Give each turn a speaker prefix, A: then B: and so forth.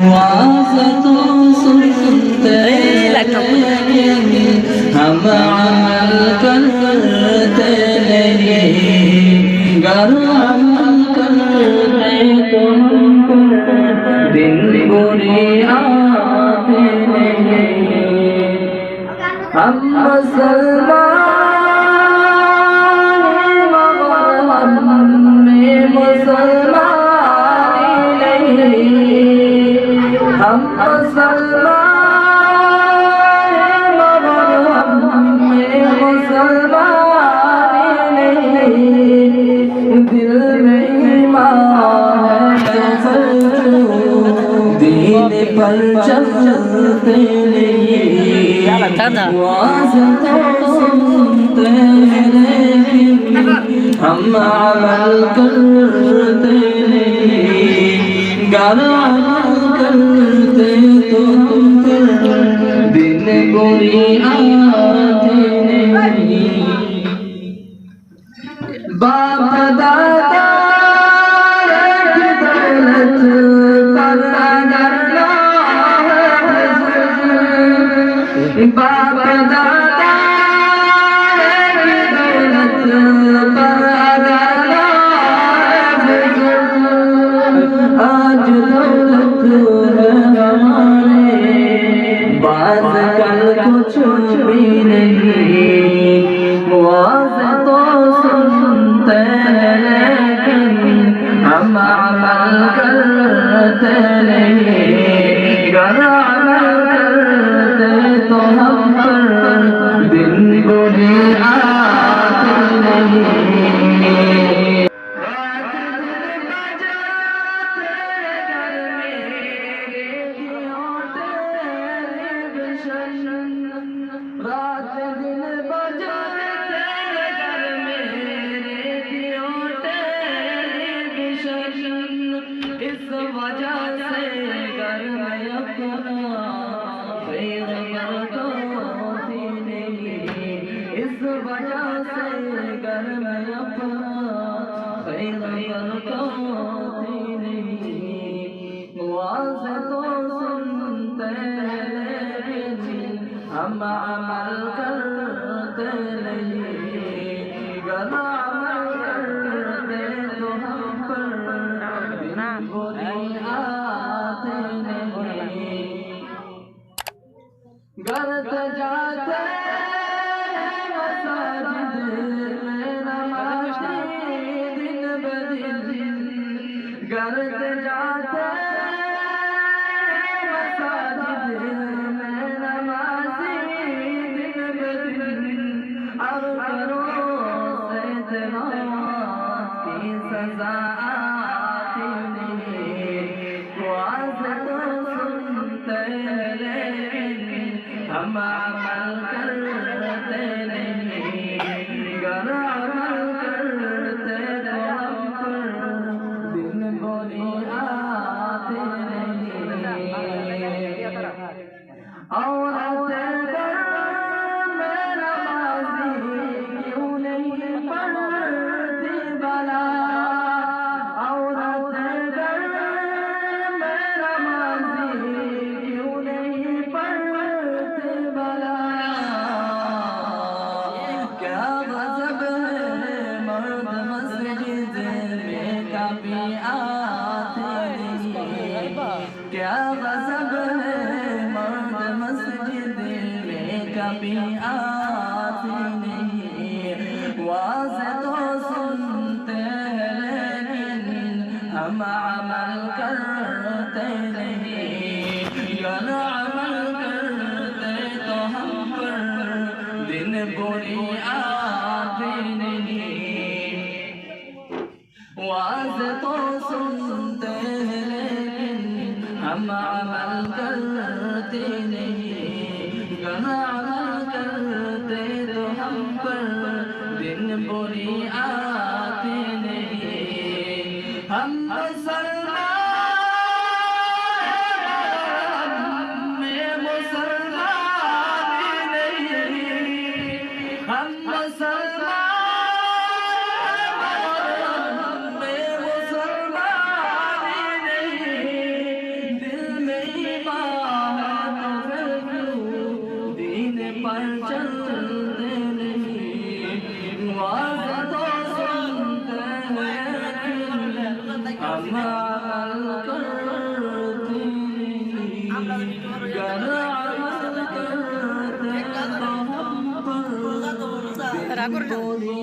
A: Was तो सुनते हम अमल करते नहीं, गर अमल करते तो दिन बुरी आते नहीं। हम मुसलमान मगर हम में मुसलमानी नहीं। हम मुसलमान मगर हम में मुसलमानी नहीं। दिल में ईमान है दीन पर चलते नहीं। वाज़ तो सुनते लेकिन हम अमल करते नहीं, गर अमल करते तो दिन बुरी आते नहीं। बाप दादा की दौलत पर अगर ना बाप दादा की दौलत पर अगर आज दौलत है हमारे, बाज कल कुछ भी नहीं। वाज़ तो सुनते लेकिन हम अमल करते नहीं, गर अमल करते तो हम पर दिन बुरी आते नहीं। रात दिन बजाते घर में रेडियो टेलीविजन, इस वजह से घर में अपना खैर बरकती नहीं। इस वजह से घर में अपना खैर बरकती नहीं। वाज़ तो सुनते लेकिन हम अमल करते नहीं, गर अमल करते तो हम पर दिन बुरी आते नहीं। करते जाते मसाजिद में नमाज़ी दिन ब दिन, करते जाते मसाजिद में नमाज़ी दिन ब दिन। अब करो सैतानात की सज़ा आती नहीं। वाज़ तो सुनते लेकिन हम अमल करते नहीं, गर अमल करते तो हम पर दिन बुरी आते नहीं। औरतें घर में नमाज़ी क्यों नहीं पढ़ती भला? औरतें घर में नमाज़ी क्यों नहीं पढ़ती भला? क्या गज़ब है मर्द मस्जिद में कभी आते नहीं। क्या गज़ब है मर्द मस्जिद में कभी आते नहीं। वाज़ तो सुनते लेकिन हम अमल करते नहीं, गर अमल करते तो हम पर दिन बुरी आते नहीं। वाज़ तो सुनते लेकिन हम अमल करते नहीं, गर अमल करते तो हम पर दिन बुरी आते नहीं। हम मुसलमान में मुसलमानी नहीं। हम मुसलमान में मुसलमानी नहीं। दिल में अमल करते नहीं, गर अमल करते तो हम पर बिन बोली